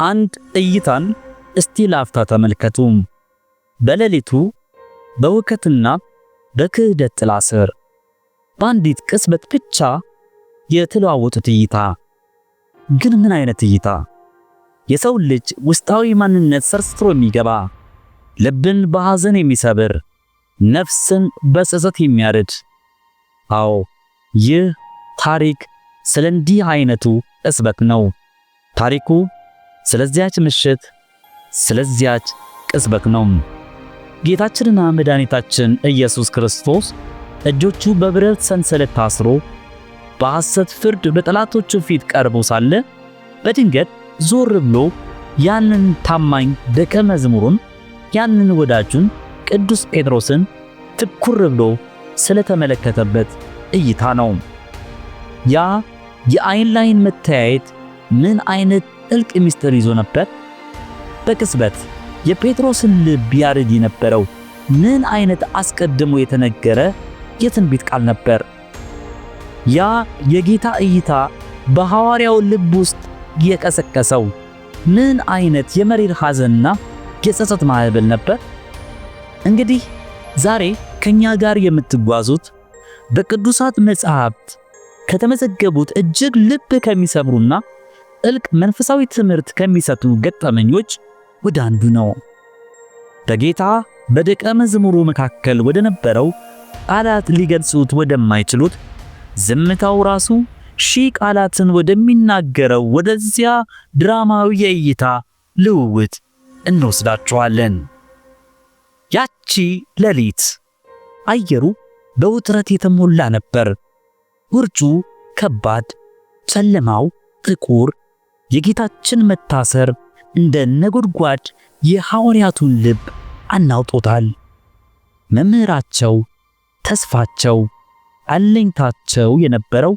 አንድ እይታን እስቲ ላፍታ ተመልከቱ። በሌሊቱ በውከትና በክህደት ጥላ ስር በአንዲት ቅጽበት ብቻ የተለዋወጡት እይታ። ግን ምን አይነት እይታ! የሰው ልጅ ውስጣዊ ማንነት ሰርስሮ የሚገባ፣ ልብን በሐዘን የሚሰብር፣ ነፍስን በጸጸት የሚያርድ። አዎ ይህ ታሪክ ስለ እንዲህ አይነቱ ቅጽበት ነው። ታሪኩ ስለዚያች ምሽት፣ ስለዚያች ቅጽበት ነው። ጌታችንና መድኃኒታችን ኢየሱስ ክርስቶስ እጆቹ በብረት ሰንሰለት ታስሮ በሐሰት ፍርድ በጠላቶቹ ፊት ቀርቦ ሳለ በድንገት ዞር ብሎ ያንን ታማኝ ደቀ መዝሙሩን ያንን ወዳጁን ቅዱስ ጴጥሮስን ትኩር ብሎ ስለተመለከተበት እይታ ነው። ያ የአይን ላይን መተያየት ምን አይነት ጥልቅ ምስጢር ይዞ ነበር! በቅጽበት የጴጥሮስን ልብ ያርድ የነበረው ምን አይነት አስቀድሞ የተነገረ የትንቢት ቃል ነበር! ያ የጌታ እይታ በሐዋርያው ልብ ውስጥ የቀሰቀሰው ምን አይነት የመሪር ሐዘንና የጸጸት ማዕበል ነበር! እንግዲህ ዛሬ ከኛ ጋር የምትጓዙት በቅዱሳት መጻሕፍት ከተመዘገቡት እጅግ ልብ ከሚሰብሩና ጥልቅ መንፈሳዊ ትምህርት ከሚሰጡ ገጠመኞች ወደ አንዱ ነው። በጌታ በደቀ መዝሙሩ መካከል ወደ ነበረው ቃላት ሊገልጹት ወደማይችሉት ዝምታው ራሱ ሺህ ቃላትን ወደሚናገረው ወደዚያ ድራማዊ የእይታ ልውውጥ እንወስዳቸዋለን። ያቺ ሌሊት አየሩ በውጥረት የተሞላ ነበር። ውርጩ ከባድ፣ ጨለማው ጥቁር። የጌታችን መታሰር እንደ ነጎድጓድ የሐዋርያቱን ልብ አናውጦታል። መምህራቸው፣ ተስፋቸው፣ አለኝታቸው የነበረው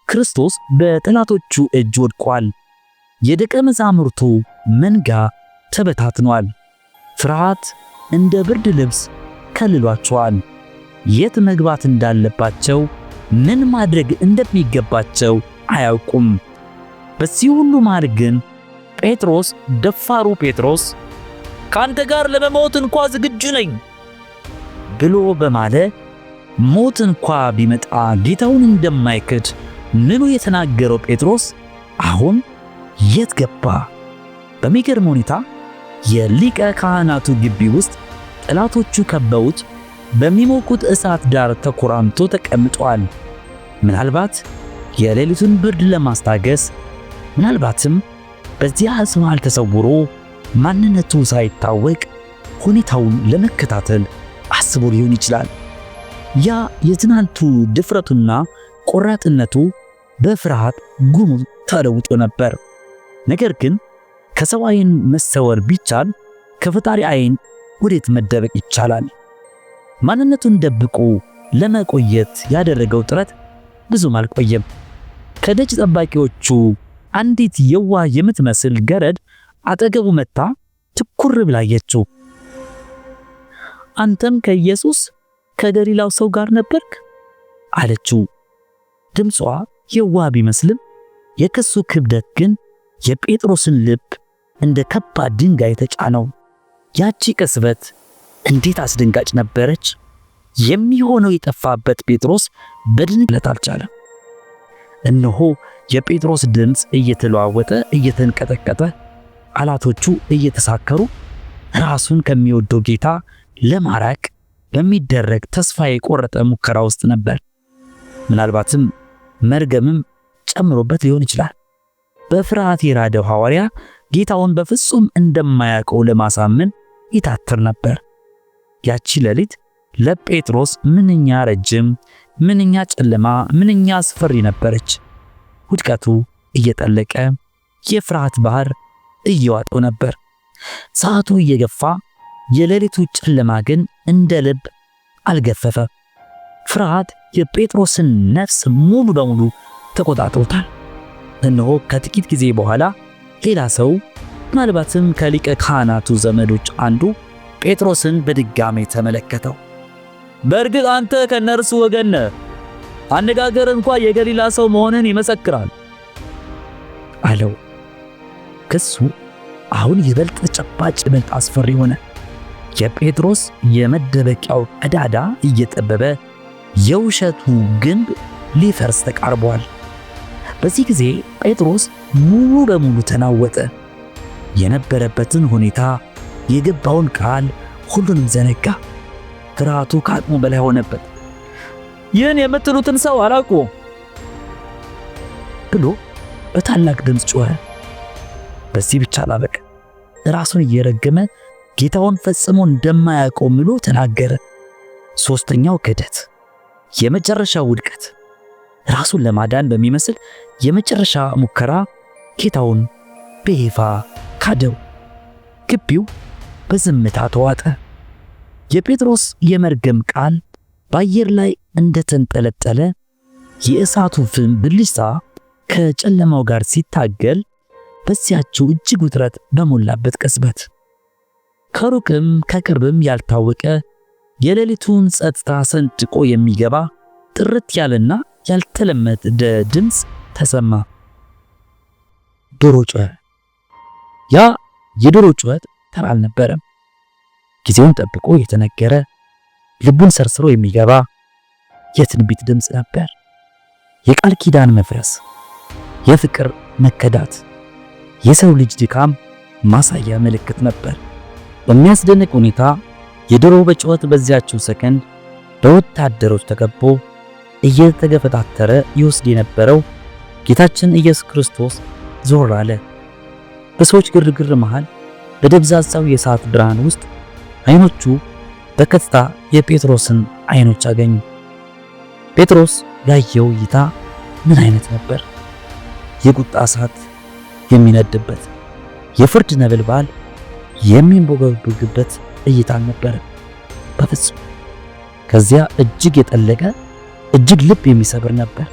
ክርስቶስ በጠላቶቹ እጅ ወድቋል። የደቀ መዛሙርቱ መንጋ ተበታትኗል። ፍርሃት እንደ ብርድ ልብስ ከልሏቸዋል። የት መግባት እንዳለባቸው፣ ምን ማድረግ እንደሚገባቸው አያውቁም። በዚህ ሁሉ መሃል ግን ጴጥሮስ፣ ደፋሩ ጴጥሮስ ካንተ ጋር ለመሞት እንኳ ዝግጁ ነኝ ብሎ በማለት ሞት እንኳ ቢመጣ ጌታውን እንደማይክድ ምኑ የተናገረው ጴጥሮስ አሁን የት ገባ? በሚገርም ሁኔታ የሊቀ ካህናቱ ግቢ ውስጥ ጠላቶቹ ከበውት በሚሞቁት እሳት ዳር ተኮራምቶ ተቀምጧል። ምናልባት የሌሊቱን ብርድ ለማስታገስ፣ ምናልባትም በዚያ መሃል ተሰውሮ ማንነቱ ሳይታወቅ ሁኔታውን ለመከታተል አስቦ ሊሆን ይችላል። ያ የትናንቱ ድፍረቱና ቆራጥነቱ በፍርሃት ጉም ተለውጦ ነበር። ነገር ግን ከሰው ዓይን መሰወር ቢቻል ከፈጣሪ ዓይን ወዴት መደበቅ ይቻላል? ማንነቱን ደብቆ ለመቆየት ያደረገው ጥረት ብዙም አልቆየም። ከደጅ ጠባቂዎቹ አንዲት የዋህ የምትመስል ገረድ አጠገቡ መጣ ትኩር ብላ አየችው። አንተም ከኢየሱስ ከገሊላው ሰው ጋር ነበርክ አለችው። ድምጿ የዋህ ቢመስልም የክሱ ክብደት ግን የጴጥሮስን ልብ እንደ ከባድ ድንጋይ ተጫነው። ያቺ ቅጽበት እንዴት አስደንጋጭ ነበረች! የሚሆነው የጠፋበት ጴጥሮስ በድንገት አልቻለም። እነሆ የጴጥሮስ ድምፅ እየተለዋወጠ እየተንቀጠቀጠ፣ ቃላቶቹ እየተሳከሩ ራሱን ከሚወደው ጌታ ለማራቅ በሚደረግ ተስፋ የቆረጠ ሙከራ ውስጥ ነበር። ምናልባትም መርገምም ጨምሮበት ሊሆን ይችላል። በፍርሃት የራደው ሐዋርያ ጌታውን በፍጹም እንደማያውቀው ለማሳመን ይታትር ነበር። ያቺ ሌሊት ለጴጥሮስ ምንኛ ረጅም፣ ምንኛ ጨለማ፣ ምንኛ አስፈሪ ነበረች። ውድቀቱ እየጠለቀ የፍርሃት ባህር እየዋጠው ነበር። ሰዓቱ እየገፋ የሌሊቱ ጨለማ ግን እንደ ልብ አልገፈፈ። ፍርሃት የጴጥሮስን ነፍስ ሙሉ በሙሉ ተቆጣጥሮታል። እነሆ ከጥቂት ጊዜ በኋላ ሌላ ሰው፣ ምናልባትም ከሊቀ ካህናቱ ዘመዶች አንዱ ጴጥሮስን በድጋሜ ተመለከተው። በእርግጥ አንተ ከነርሱ ወገን ነህ፣ አነጋገር እንኳ የገሊላ ሰው መሆንን ይመሰክራል አለው። ክሱ አሁን ይበልጥ ተጨባጭ፣ ይበልጥ አስፈሪ ሆነ። የጴጥሮስ የመደበቂያው ቀዳዳ እየጠበበ የውሸቱ ግንብ ሊፈርስ ተቃርቧል። በዚህ ጊዜ ጴጥሮስ ሙሉ በሙሉ ተናወጠ። የነበረበትን ሁኔታ፣ የገባውን ቃል ሁሉንም ዘነጋ። ፍርሃቱ ከአቅሙ በላይ ሆነበት። ይህን የምትሉትን ሰው አላውቀውም ብሎ በታላቅ ድምፅ ጮኸ። በዚህ ብቻ አላበቃ። ራሱን እየረገመ ጌታውን ፈጽሞ እንደማያውቀው ምሎ ተናገረ። ሶስተኛው ክህደት፣ የመጨረሻው ውድቀት። ራሱን ለማዳን በሚመስል የመጨረሻ ሙከራ ጌታውን በይፋ ካደው። ግቢው በዝምታ ተዋጠ። የጴጥሮስ የመርገም ቃል በአየር ላይ እንደተንጠለጠለ የእሳቱ ፍም ብልጭታ ከጨለማው ጋር ሲታገል በዚያችው እጅግ ውጥረት በሞላበት ቅጽበት ከሩቅም ከቅርብም ያልታወቀ የሌሊቱን ጸጥታ ሰንጥቆ የሚገባ ጥርት ያለና ያልተለመደ ድምፅ ተሰማ። ዶሮ ጮኸ። ያ የዶሮ ጩኸት ተራ አልነበረም። ጊዜውን ጠብቆ የተነገረ ልቡን ሰርስሮ የሚገባ የትንቢት ድምፅ ነበር። የቃል ኪዳን መፍረስ፣ የፍቅር መከዳት፣ የሰው ልጅ ድካም ማሳያ ምልክት ነበር። በሚያስደንቅ ሁኔታ የዶሮ በጩኸት በዚያችው ሰከንድ በወታደሮች ተከቦ እየተገፈታተረ ይወስድ የነበረው ጌታችን ኢየሱስ ክርስቶስ ዞር አለ። በሰዎች ግርግር መሃል በደብዛዛው የእሳት ብርሃን ውስጥ አይኖቹ በቀጥታ የጴጥሮስን አይኖች አገኙ። ጴጥሮስ ያየው እይታ ምን አይነት ነበር? የቁጣ እሳት የሚነድበት፣ የፍርድ ነበልባል የሚንቦገቦግበት እይታ ነበር። በፍጹም ከዚያ እጅግ የጠለቀ እጅግ ልብ የሚሰብር ነበር።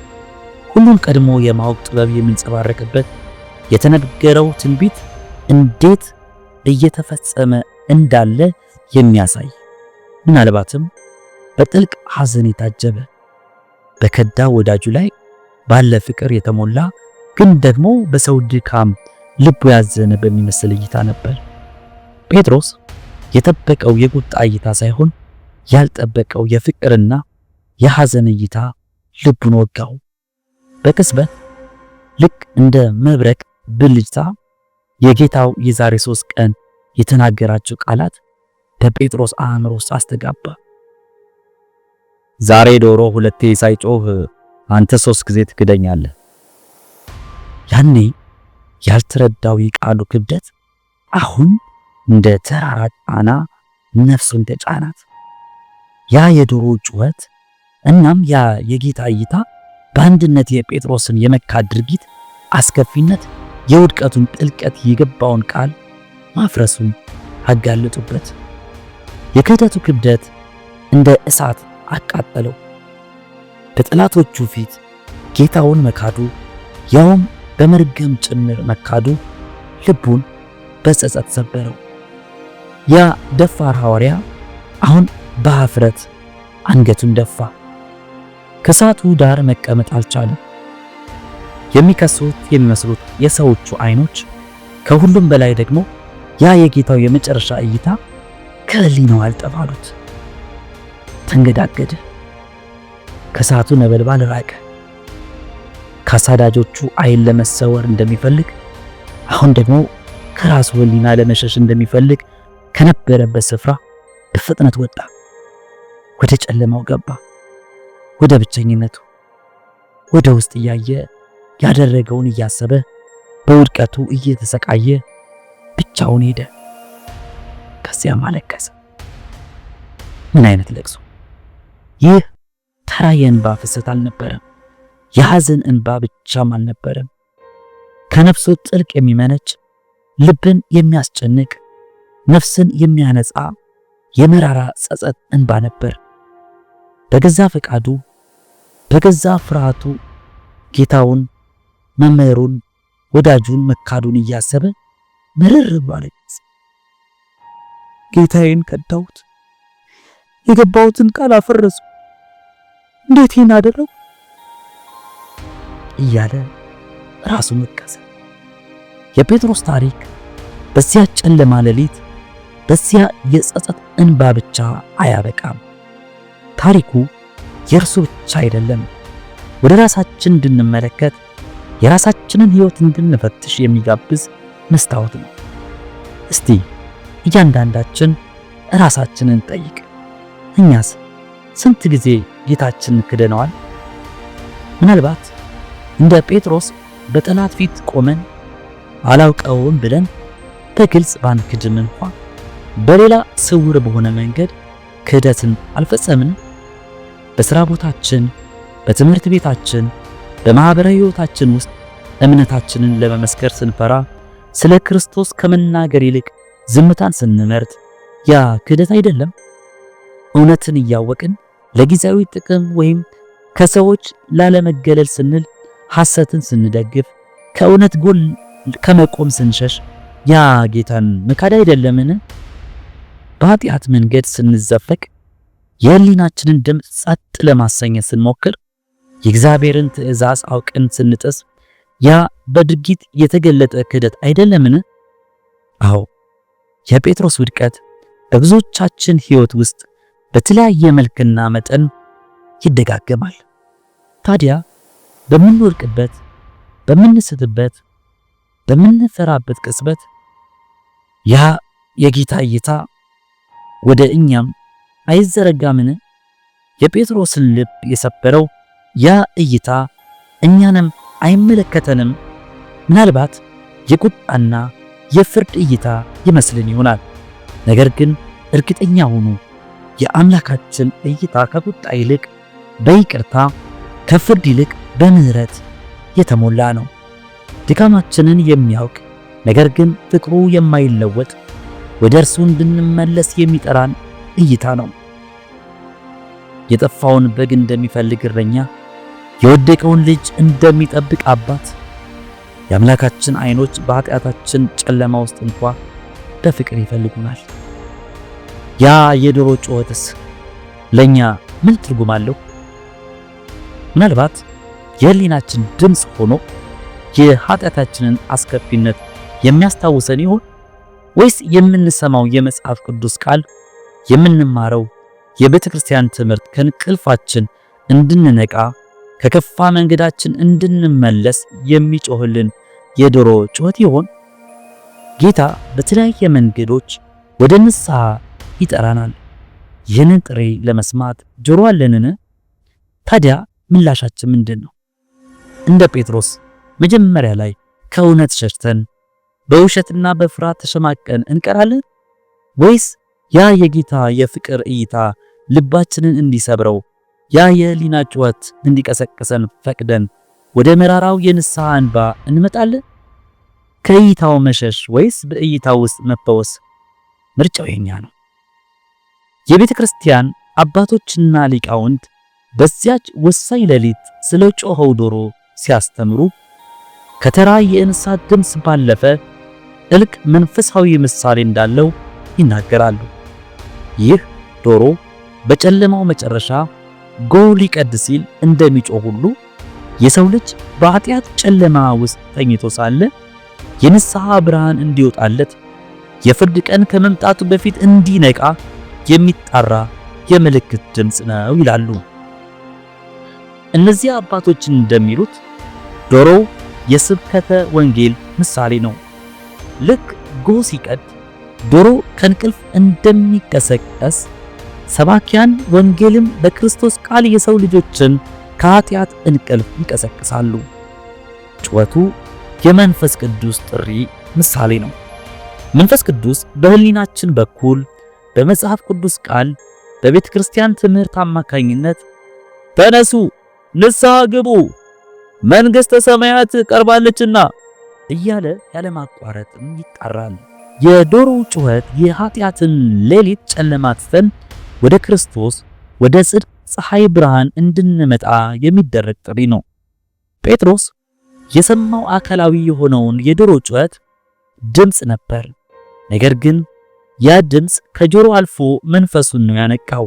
ሁሉን ቀድሞ የማወቅ ጥበብ የሚንጸባረቅበት፣ የተነገረው ትንቢት እንዴት እየተፈጸመ እንዳለ የሚያሳይ፣ ምናልባትም በጥልቅ ሐዘን የታጀበ፣ በከዳ ወዳጁ ላይ ባለ ፍቅር የተሞላ ግን ደግሞ በሰው ድካም ልቡ ያዘነ በሚመስል እይታ ነበር። ጴጥሮስ የጠበቀው የቁጣ እይታ ሳይሆን ያልጠበቀው የፍቅርና የሐዘን እይታ ልቡን ወጋው። በቅጽበት ልክ እንደ መብረቅ ብልጭታ የጌታው የዛሬ 3 ቀን የተናገራቸው ቃላት በጴጥሮስ አእምሮ ውስጥ አስተጋባ። ዛሬ ዶሮ 2 ሳይጮህ አንተ 3 ጊዜ ትክደኛለህ። ያኔ ያልተረዳው የቃሉ ክብደት አሁን እንደ ተራራ ጫና ነፍሱን ተጫናት። ያ የዶሮ ጩኸት እናም ያ የጌታ እይታ በአንድነት የጴጥሮስን የመካድ ድርጊት አስከፊነት፣ የውድቀቱን ጥልቀት፣ የገባውን ቃል ማፍረሱን አጋለጡበት። የክህደቱ ክብደት እንደ እሳት አቃጠለው። በጠላቶቹ ፊት ጌታውን መካዱ፣ ያውም በመርገም ጭምር መካዱ ልቡን በጸጸት ሰበረው። ያ ደፋር ሐዋርያ አሁን በኀፍረት አንገቱን ደፋ። ከእሳቱ ዳር መቀመጥ አልቻለም። የሚከሱት የሚመስሉት የሰዎቹ አይኖች፣ ከሁሉም በላይ ደግሞ ያ የጌታው የመጨረሻ እይታ ከህሊናው አልጠፋሉት። ተንገዳገደ። ከእሳቱ ነበልባል ራቀ። ከአሳዳጆቹ አይን ለመሰወር እንደሚፈልግ አሁን ደግሞ ከራሱ ህሊና ለመሸሽ እንደሚፈልግ ከነበረበት ስፍራ በፍጥነት ወጣ። ወደ ጨለማው ገባ። ወደ ብቸኝነቱ፣ ወደ ውስጥ እያየ ያደረገውን እያሰበ በውድቀቱ እየተሰቃየ ብቻውን ሄደ። ከዚያም አለቀሰ። ምን አይነት ለቅሶ! ይህ ተራ የእንባ ፍሰት አልነበረም። የሐዘን እንባ ብቻም አልነበረም። ከነፍሱ ጥልቅ የሚመነጭ፣ ልብን የሚያስጨንቅ፣ ነፍስን የሚያነጻ የመራራ ጸጸት እንባ ነበር። በገዛ ፈቃዱ፣ በገዛ ፍርሃቱ ጌታውን፣ መምህሩን፣ ወዳጁን መካዱን እያሰበ ምርር ባለች ጌታዬን ከዳሁት፣ የገባሁትን ቃል አፈረሱ፣ እንዴት ይህን አደረጉ እያለ ራሱን ወቀሰ። የጴጥሮስ ታሪክ በዚያ ጨለማ ሌሊት በዚያ የጸጸት እንባ ብቻ አያበቃም። ታሪኩ የእርሱ ብቻ አይደለም። ወደ ራሳችን እንድንመለከት የራሳችንን ሕይወት እንድንፈትሽ የሚጋብዝ መስታወት ነው። እስቲ እያንዳንዳችን ራሳችንን ጠይቅ። እኛስ ስንት ጊዜ ጌታችንን ክደነዋል? ምናልባት እንደ ጴጥሮስ በጠላት ፊት ቆመን አላውቀውም ብለን በግልጽ ባንክድም እንኳ በሌላ ስውር በሆነ መንገድ ክህደትን አልፈጸምን? በሥራ ቦታችን፣ በትምህርት ቤታችን፣ በማኅበራዊ ሕይወታችን ውስጥ እምነታችንን ለመመስከር ስንፈራ ስለ ክርስቶስ ከመናገር ይልቅ ዝምታን ስንመርጥ ያ ክህደት አይደለም? እውነትን እያወቅን ለጊዜያዊ ጥቅም ወይም ከሰዎች ላለመገለል ስንል ሐሰትን ስንደግፍ ከእውነት ጎን ከመቆም ስንሸሽ ያ ጌታን መካድ አይደለምን? በኃጢአት መንገድ ስንዘፈቅ የሕሊናችንን ድምፅ ጸጥ ለማሰኘት ስንሞክር የእግዚአብሔርን ትእዛዝ አውቀን ስንጥስ ያ በድርጊት የተገለጠ ክህደት አይደለምን? አዎ፣ የጴጥሮስ ውድቀት በብዙዎቻችን ሕይወት ውስጥ በተለያየ መልክና መጠን ይደጋገማል። ታዲያ በምንወድቅበት፣ በምንስትበት፣ በምንፈራበት ቅጽበት ያ የጌታ እይታ ወደ እኛም አይዘረጋምን? የጴጥሮስን ልብ የሰበረው ያ እይታ እኛንም አይመለከተንም? ምናልባት የቁጣና የፍርድ እይታ ይመስልን ይሆናል። ነገር ግን እርግጠኛ ሁኑ፣ የአምላካችን እይታ ከቁጣ ይልቅ በይቅርታ ከፍርድ ይልቅ በምህረት የተሞላ ነው። ድካማችንን የሚያውቅ ነገር ግን ፍቅሩ የማይለወጥ ወደ እርሱ እንድንመለስ የሚጠራን እይታ ነው። የጠፋውን በግ እንደሚፈልግ እረኛ፣ የወደቀውን ልጅ እንደሚጠብቅ አባት የአምላካችን ዓይኖች በኃጢአታችን ጨለማ ውስጥ እንኳ በፍቅር ይፈልጉናል። ያ የዶሮ ጩኸትስ ለኛ ምን ትርጉም አለው? ምናልባት የሕሊናችን ድምፅ ሆኖ የኃጢአታችንን አስከፊነት የሚያስታውሰን ይሆን? ወይስ የምንሰማው የመጽሐፍ ቅዱስ ቃል፣ የምንማረው የቤተ ክርስቲያን ትምህርት ከእንቅልፋችን እንድንነቃ ከከፋ መንገዳችን እንድንመለስ የሚጮህልን የዶሮ ጩኸት ይሆን? ጌታ በተለያየ መንገዶች ወደ ንስሐ ይጠራናል። ይህንን ጥሪ ለመስማት ጆሮ አለንን? ታዲያ ምላሻችን ምንድን ነው? እንደ ጴጥሮስ መጀመሪያ ላይ ከእውነት ሸሽተን በውሸትና በፍርሃት ተሸማቀን እንቀራለን? ወይስ ያ የጌታ የፍቅር እይታ ልባችንን እንዲሰብረው፣ ያ የሕሊና ጩኸት እንዲቀሰቅሰን ፈቅደን ወደ መራራው የንስሐ እንባ እንመጣለን? ከእይታው መሸሽ ወይስ በእይታው ውስጥ መፈወስ? ምርጫው የኛ ነው። የቤተ ክርስቲያን አባቶችና ሊቃውንት በዚያች ወሳኝ ሌሊት ስለ ጮኸው ዶሮ ሲያስተምሩ ከተራ የእንስሳት ድምፅ ባለፈ ጥልቅ መንፈሳዊ ምሳሌ እንዳለው ይናገራሉ። ይህ ዶሮ በጨለማው መጨረሻ ጎህ ሊቀድ ሲል እንደሚጮህ ሁሉ የሰው ልጅ በኃጢአት ጨለማ ውስጥ ተኝቶ ሳለ የንስሐ ብርሃን እንዲወጣለት የፍርድ ቀን ከመምጣቱ በፊት እንዲነቃ የሚጣራ የምልክት ድምፅ ነው ይላሉ። እነዚህ አባቶች እንደሚሉት ዶሮው የስብከተ ወንጌል ምሳሌ ነው። ልክ ጎህ ሲቀድ ዶሮ ከእንቅልፍ እንደሚቀሰቀስ ሰባኪያን ወንጌልም በክርስቶስ ቃል የሰው ልጆችን ከኃጢአት እንቅልፍ ይቀሰቅሳሉ። ጩኸቱ የመንፈስ ቅዱስ ጥሪ ምሳሌ ነው። መንፈስ ቅዱስ በሕሊናችን በኩል በመጽሐፍ ቅዱስ ቃል በቤተ ክርስቲያን ትምህርት አማካኝነት ተነሱ፣ ንስሐ ግቡ፣ መንግሥተ ሰማያት ቀርባለችና እያለ ያለማቋረጥም ይጣራል። የዶሮው ጩኸት የኃጢአትን ሌሊት ጨለማ ትተን ወደ ክርስቶስ ወደ ጽድቅ ፀሐይ ብርሃን እንድንመጣ የሚደረግ ጥሪ ነው። ጴጥሮስ የሰማው አካላዊ የሆነውን የዶሮ ጩኸት ድምፅ ነበር። ነገር ግን ያ ድምፅ ከጆሮ አልፎ መንፈሱን ነው ያነቃው።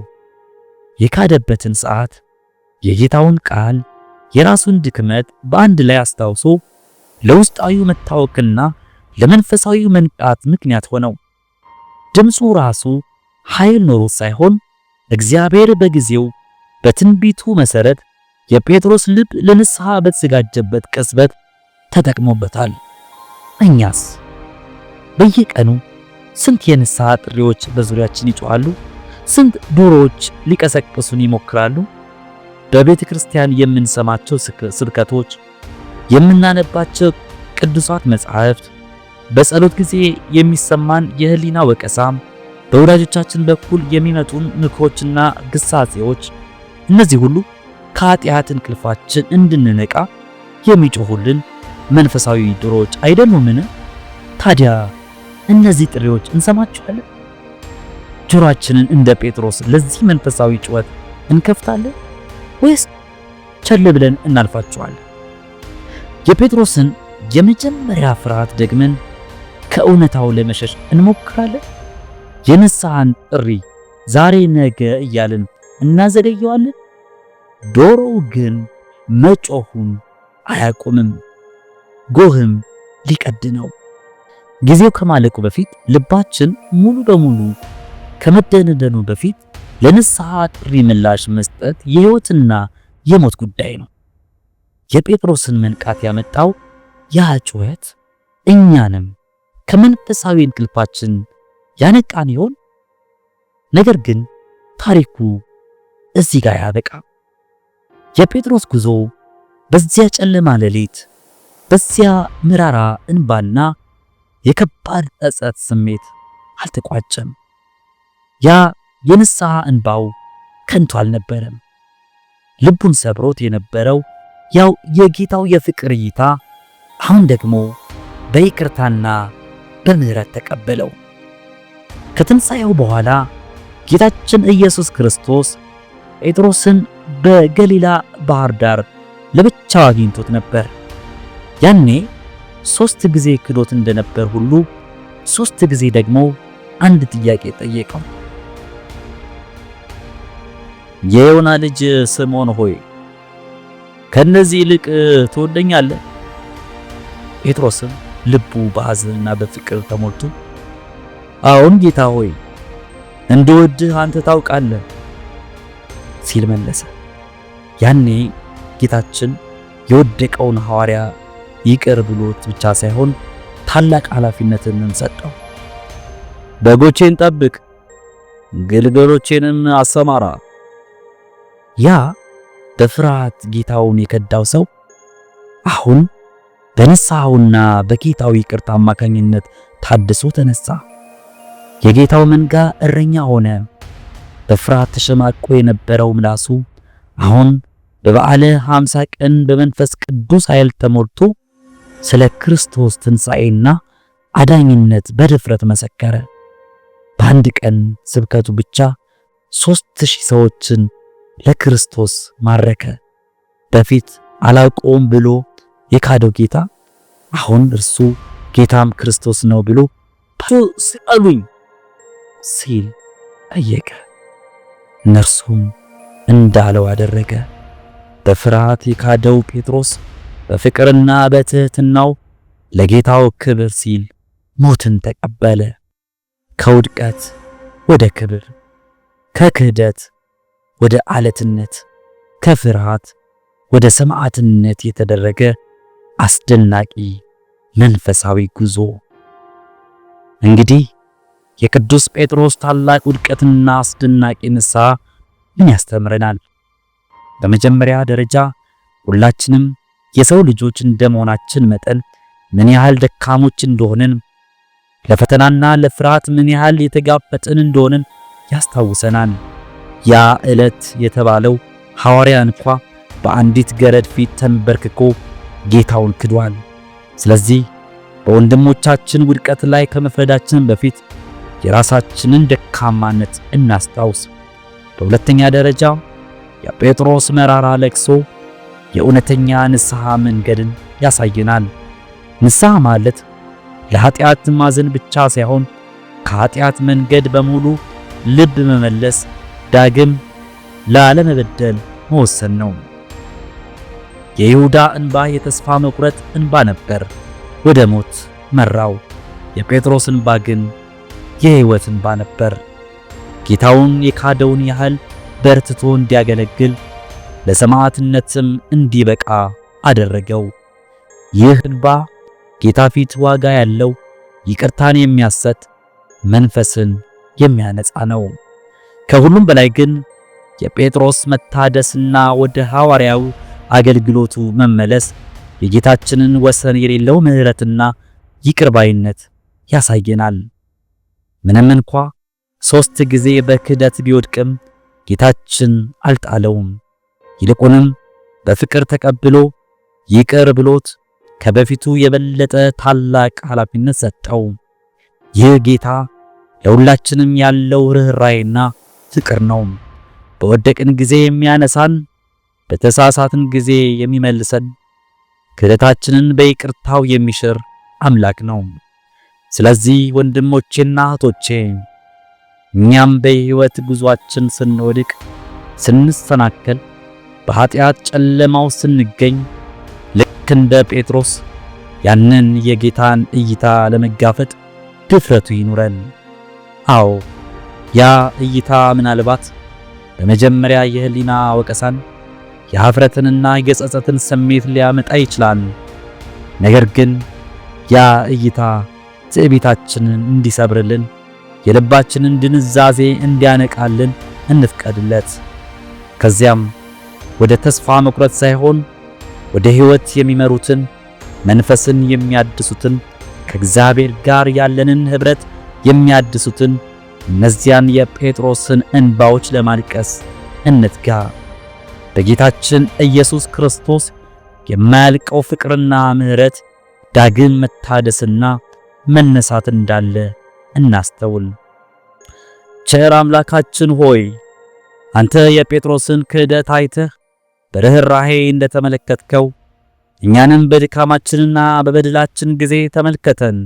የካደበትን ሰዓት፣ የጌታውን ቃል፣ የራሱን ድክመት በአንድ ላይ አስታውሶ ለውስጣዊ መታወክና ለመንፈሳዊ መንቃት ምክንያት ሆነው። ድምፁ ራሱ ኃይል ኖሮ ሳይሆን እግዚአብሔር በጊዜው በትንቢቱ መሰረት የጴጥሮስ ልብ ለንስሐ በተዘጋጀበት ቅጽበት ተጠቅሞበታል። እኛስ በየቀኑ ስንት የንስሐ ጥሪዎች በዙሪያችን ይጮኻሉ? ስንት ዶሮዎች ሊቀሰቅሱን ይሞክራሉ? በቤተ ክርስቲያን የምንሰማቸው ስብከቶች፣ የምናነባቸው ቅዱሳት መጻሕፍት፣ በጸሎት ጊዜ የሚሰማን የህሊና ወቀሳም፣ በወዳጆቻችን በኩል የሚመጡን ምክሮችና ግሳጼዎች፣ እነዚህ ሁሉ ከኃጢአት እንቅልፋችን እንድንነቃ የሚጮሁልን መንፈሳዊ ዶሮዎች አይደሉምን? ታዲያ እነዚህ ጥሪዎች እንሰማቸዋለን? ጆሮአችንን እንደ ጴጥሮስ ለዚህ መንፈሳዊ ጩኸት እንከፍታለን ወይስ ቸል ብለን እናልፋቸዋለን? የጴጥሮስን የመጀመሪያ ፍርሃት ደግመን ከእውነታው ለመሸሽ እንሞክራለን? የንስሐን ጥሪ ዛሬ ነገ እያልን እናዘገየዋለን? ዶሮው ግን መጮሁን አያቆምም። ጎህም ሊቀድ ነው። ጊዜው ከማለቁ በፊት ልባችን ሙሉ በሙሉ ከመደነደኑ በፊት ለንስሐ ጥሪ ምላሽ መስጠት የሕይወትና የሞት ጉዳይ ነው። የጴጥሮስን መንቃት ያመጣው ያ ጩኸት እኛንም ከመንፈሳዊ እንቅልፋችን ያነቃን ይሆን? ነገር ግን ታሪኩ እዚህ ጋር ያበቃ። የጴጥሮስ ጉዞ በዚያ ጨለማ ሌሊት፣ በዚያ መራራ እንባና የከባድ ጸጸት ስሜት አልተቋጨም። ያ የንስሐ እንባው ከንቱ አልነበረም። ልቡን ሰብሮት የነበረው ያው የጌታው የፍቅር እይታ አሁን ደግሞ በይቅርታና በምህረት ተቀበለው። ከትንሣኤው በኋላ ጌታችን ኢየሱስ ክርስቶስ ጴጥሮስን በገሊላ ባህር ዳር ለብቻው አግኝቶት ነበር። ያኔ 3 ጊዜ ክዶት እንደነበር ሁሉ 3 ጊዜ ደግሞ አንድ ጥያቄ ጠየቀው። የዮና ልጅ ስምዖን ሆይ ከነዚህ ይልቅ ትወደኛለህ? ጴጥሮስም ልቡ በሐዘንና በፍቅር ተሞልቶ አዎን ጌታ ሆይ እንድወድህ አንተ ታውቃለህ ሲል መለሰ። ያኔ ጌታችን የወደቀውን ሐዋርያ ይቅር ብሎት ብቻ ሳይሆን ታላቅ ኃላፊነትን ሰጠው። በጎቼን ጠብቅ፣ ግልገሎቼንም አሰማራ። ያ በፍርሃት ጌታውን የከዳው ሰው አሁን በንስሐውና በጌታው ይቅርታ አማካኝነት ታድሶ ተነሳ። የጌታው መንጋ እረኛ ሆነ። በፍርሃት ተሸማቆ የነበረው ምላሱ አሁን በበዓለ 50 ቀን በመንፈስ ቅዱስ ኃይል ተሞልቶ ስለ ክርስቶስ ትንሣኤና አዳኝነት በድፍረት መሰከረ። በአንድ ቀን ስብከቱ ብቻ 3000 ሰዎችን ለክርስቶስ ማረከ። በፊት አላውቀውም ብሎ የካደው ጌታ አሁን እርሱ ጌታም ክርስቶስ ነው ብሎ ስቀሉኝ ሲል ጠየቀ። እነርሱም እንዳለው አደረገ። በፍርሃት የካደው ጴጥሮስ በፍቅርና በትህትናው ለጌታው ክብር ሲል ሞትን ተቀበለ። ከውድቀት ወደ ክብር፣ ከክህደት ወደ አለትነት፣ ከፍርሃት ወደ ሰማዕትነት የተደረገ አስደናቂ መንፈሳዊ ጉዞ። እንግዲህ የቅዱስ ጴጥሮስ ታላቅ ውድቀትና አስደናቂ ንስሐ ምን ያስተምረናል? በመጀመሪያ ደረጃ ሁላችንም የሰው ልጆች እንደመሆናችን መጠን ምን ያህል ደካሞች እንደሆንን፣ ለፈተናና ለፍርሃት ምን ያህል የተጋፈጥን እንደሆንን ያስታውሰናል። ያ ዕለት የተባለው ሐዋርያ እንኳ በአንዲት ገረድ ፊት ተንበርክኮ ጌታውን ክዷል። ስለዚህ በወንድሞቻችን ውድቀት ላይ ከመፍረዳችን በፊት የራሳችንን ደካማነት እናስታውስ። በሁለተኛ ደረጃ የጴጥሮስ መራራ ለቅሶ የእውነተኛ ንስሐ መንገድን ያሳየናል። ንስሐ ማለት ለኃጢአት ማዘን ብቻ ሳይሆን ከኃጢአት መንገድ በሙሉ ልብ መመለስ፣ ዳግም ላለመበደል መወሰን ነው። የይሁዳ እንባ የተስፋ መቁረጥ እንባ ነበር፣ ወደ ሞት መራው። የጴጥሮስ እንባ ግን የሕይወት እንባ ነበር። ጌታውን የካደውን ያህል በርትቶ እንዲያገለግል ለሰማዕትነትም እንዲበቃ አደረገው። ይህ እንባ ጌታ ፊት ዋጋ ያለው ይቅርታን የሚያሰጥ መንፈስን የሚያነጻ ነው። ከሁሉም በላይ ግን የጴጥሮስ መታደስና ወደ ሐዋርያው አገልግሎቱ መመለስ የጌታችንን ወሰን የሌለው ምሕረትና ይቅርባይነት ያሳየናል። ምንም እንኳ 3 ጊዜ በክህደት ቢወድቅም ጌታችን አልጣለውም። ይልቁንም በፍቅር ተቀብሎ ይቅር ብሎት ከበፊቱ የበለጠ ታላቅ ኃላፊነት ሰጠው። ይህ ጌታ ለሁላችንም ያለው ርኅራኄና ፍቅር ነው። በወደቅን ጊዜ የሚያነሳን፣ በተሳሳትን ጊዜ የሚመልሰን፣ ክህደታችንን በይቅርታው የሚሽር አምላክ ነው። ስለዚህ ወንድሞቼና እህቶቼ እኛም በሕይወት ጉዟችን ስንወድቅ፣ ስንሰናከል፣ በኃጢአት ጨለማው ስንገኝ ልክ እንደ ጴጥሮስ ያንን የጌታን እይታ ለመጋፈጥ ድፍረቱ ይኑረን። አዎ ያ እይታ ምናልባት በመጀመሪያ የህሊና ወቀሳን፣ የኀፍረትንና የጸጸትን ስሜት ሊያመጣ ይችላል። ነገር ግን ያ እይታ ትዕቢታችንን እንዲሰብርልን፣ የልባችንን ድንዛዜ እንዲያነቃልን እንፍቀድለት። ከዚያም ወደ ተስፋ መቁረጥ ሳይሆን ወደ ሕይወት የሚመሩትን፣ መንፈስን የሚያድሱትን፣ ከእግዚአብሔር ጋር ያለንን ኅብረት የሚያድሱትን እነዚያን የጴጥሮስን እንባዎች ለማልቀስ እንትጋ። በጌታችን ኢየሱስ ክርስቶስ የማያልቀው ፍቅርና ምሕረት ዳግም መታደስና መነሳት እንዳለ እናስተውል። ቸር አምላካችን ሆይ አንተ የጴጥሮስን ክህደት አይተህ በርኅራኄ እንደተመለከትከው እኛንም በድካማችንና በበደላችን ጊዜ ተመልከተን።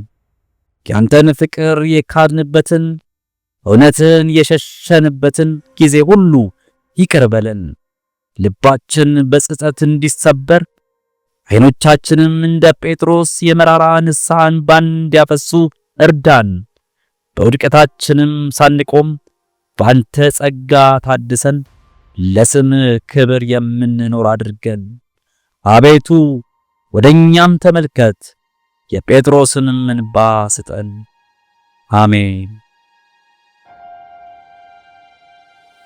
ያንተን ፍቅር የካድንበትን፣ እውነትን የሸሸንበትን ጊዜ ሁሉ ይቅር በለን። ልባችን በጸጸት እንዲሰበር፣ ዓይኖቻችንም እንደ ጴጥሮስ የመራራ ንስሐ እንባን እንዲያፈሱ እርዳን። በውድቀታችንም ሳንቆም በአንተ ጸጋ ታድሰን ለስም ክብር የምንኖር አድርገን። አቤቱ ወደኛም ተመልከት፣ የጴጥሮስንም እንባ ስጠን። አሜን።